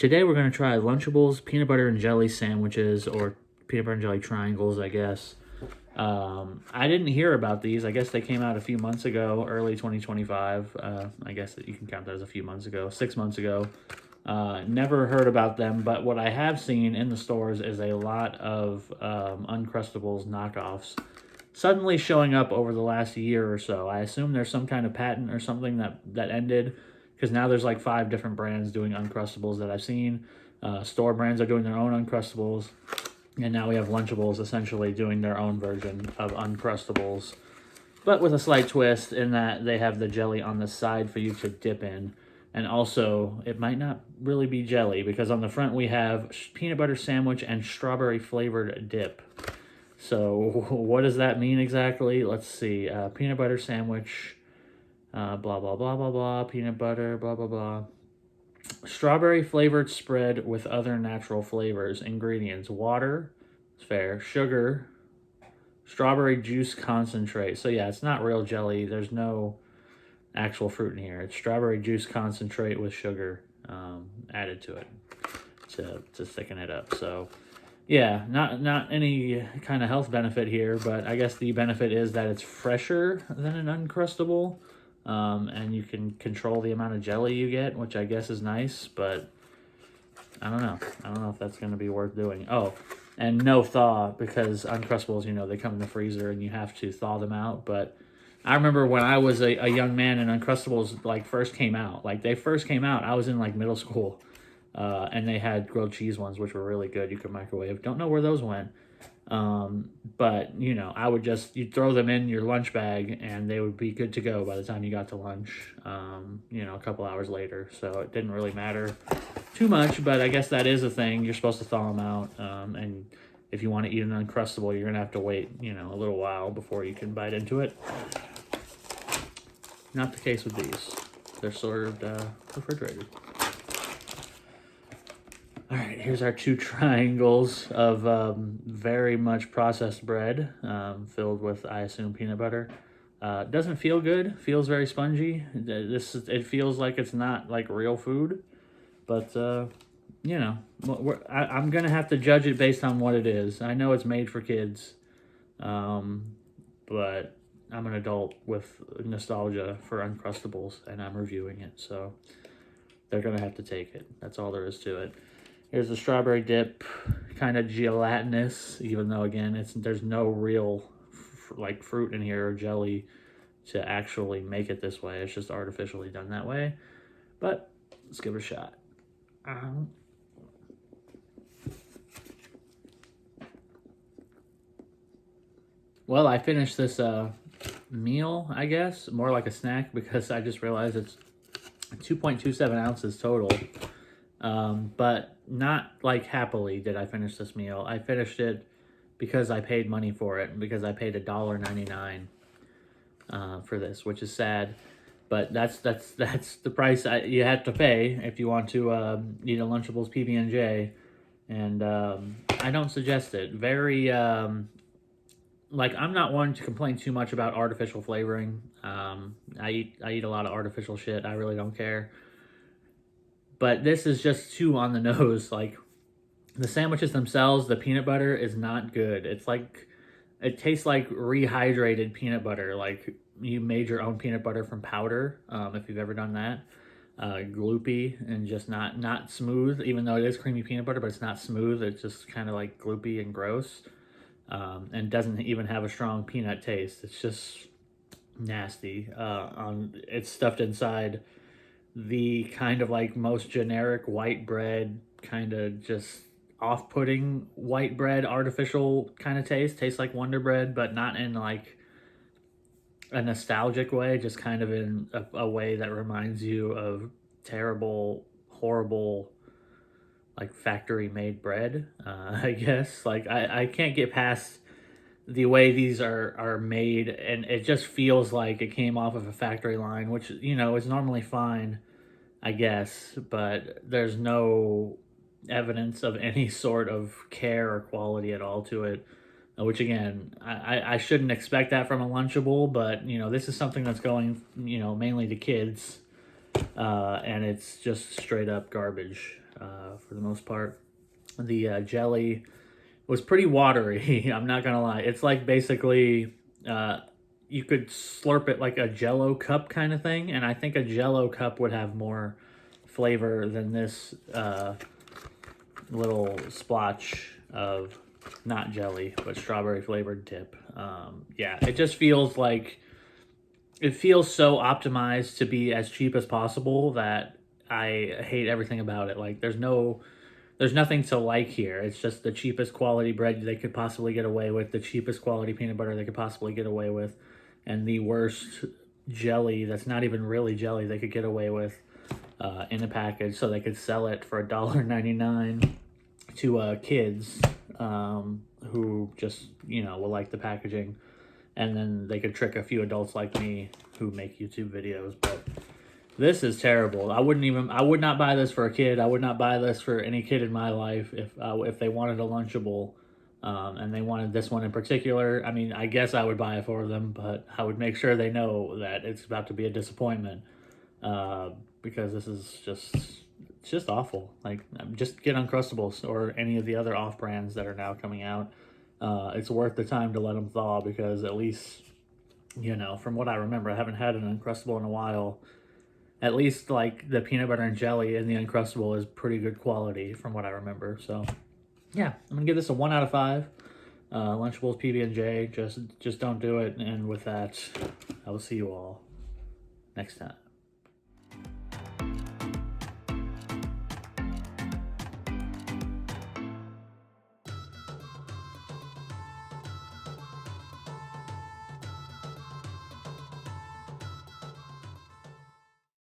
Today we're going to try Lunchables peanut butter and jelly sandwiches, or peanut butter and jelly triangles, I guess. I didn't hear about these. I guess they came out a few months ago, early 2025. I guess that you can count that as a few months ago, 6 months ago. Never heard about them, but what I have seen in the stores is a lot of Uncrustables knockoffs suddenly showing up over the last year or so. I assume there's some kind of patent or something that ended, because now there's like 5 different brands doing Uncrustables that I've seen. Store brands are doing their own Uncrustables, and now we have Lunchables essentially doing their own version of Uncrustables, but with a slight twist in that they have the jelly on the side for you to dip in. And also, it might not really be jelly, because on the front we have peanut butter sandwich and strawberry flavored dip. So what does that mean exactly? Let's see. Peanut butter sandwich, blah, blah, blah, blah, blah, peanut butter, blah, blah, blah. Strawberry flavored spread with other natural flavors. Ingredients: water, it's fair, sugar, strawberry juice concentrate. So yeah, it's not real jelly. There's no actual fruit in here. It's strawberry juice concentrate with sugar added to it to thicken it up. So yeah, not any kind of health benefit here, but I guess the benefit is that it's fresher than an Uncrustable, and you can control the amount of jelly you get, which I guess is nice, but I don't know. I don't know if that's going to be worth doing. Oh, and no thaw, because Uncrustables, they come in the freezer and you have to thaw them out, but I remember when I was a young man and Uncrustables first came out. They first came out, I was in middle school. And they had grilled cheese ones, which were really good. You could microwave. Don't know where those went. But, I would you'd throw them in your lunch bag and they would be good to go by the time you got to lunch, a couple hours later. So it didn't really matter too much, but I guess that is a thing. You're supposed to thaw them out. And if you want to eat an Uncrustable, you're going to have to wait, a little while before you can bite into it. Not the case with these. They're served refrigerated. All right, here's our 2 triangles of very much processed bread filled with, I assume, peanut butter. Doesn't feel good. Feels very spongy. It feels like it's not real food, but I'm gonna have to judge it based on what it is. I know it's made for kids, but I'm an adult with nostalgia for Uncrustables, and I'm reviewing it, so they're gonna have to take it. That's all there is to it. Here's the strawberry dip, kind of gelatinous, even though, again, there's no real fruit in here or jelly to actually make it this way. It's just artificially done that way. But let's give it a shot. Well, I finished this meal, I guess, more like a snack, because I just realized it's 2.27 ounces total. But not happily did I finish this meal. I finished it because I paid money for it, because I paid $1.99 for this, which is sad. But that's the price you have to pay if you want to eat a Lunchables PB&J, and I don't suggest it. Very I'm not one to complain too much about artificial flavoring. I eat a lot of artificial shit. I really don't care. But this is just too on the nose. The sandwiches themselves, the peanut butter is not good. It tastes like rehydrated peanut butter. You made your own peanut butter from powder, if you've ever done that. Gloopy and just not smooth, even though it is creamy peanut butter, but it's not smooth. It's just kind of gloopy and gross, and doesn't even have a strong peanut taste. It's just nasty. It's stuffed inside the kind of most generic white bread, kind of just off-putting white bread, artificial kind of taste. Tastes like Wonder Bread, but not in a nostalgic way, just kind of in a way that reminds you of terrible, horrible, factory-made bread, I guess. I can't get past the way these are made, and it just feels like it came off of a factory line, which, is normally fine, I guess, but there's no evidence of any sort of care or quality at all to it, which, again, I shouldn't expect that from a Lunchable, but, this is something that's going, mainly to kids, and it's just straight up garbage. for the most part. The jelly was pretty watery. I'm not gonna lie. It's like basically you could slurp it like a Jello cup kind of thing, and I think a Jello cup would have more flavor than this little splotch of not jelly but strawberry flavored dip. Yeah, it just feels like it feels so optimized to be as cheap as possible that I hate everything about it. Like there's nothing to like here. It's just the cheapest quality bread they could possibly get away with, the cheapest quality peanut butter they could possibly get away with, and the worst jelly that's not even really jelly they could get away with in a package, so they could sell it for $1.99 to kids who just, will like the packaging, and then they could trick a few adults like me who make YouTube videos. But this is terrible. I would not buy this for a kid. I would not buy this for any kid in my life if they wanted a Lunchable, and they wanted this one in particular. I mean, I guess I would buy it for them, but I would make sure they know that it's about to be a disappointment, because this is just awful. Like, just get Uncrustables or any of the other off brands that are now coming out. It's worth the time to let them thaw, because at least, from what I remember, I haven't had an Uncrustable in a while. At least, like, the peanut butter and jelly in the Uncrustable is pretty good quality from what I remember. So, yeah, I'm going to give this a 1 out of 5. Lunchables, PB&J, just don't do it. And with that, I will see you all next time.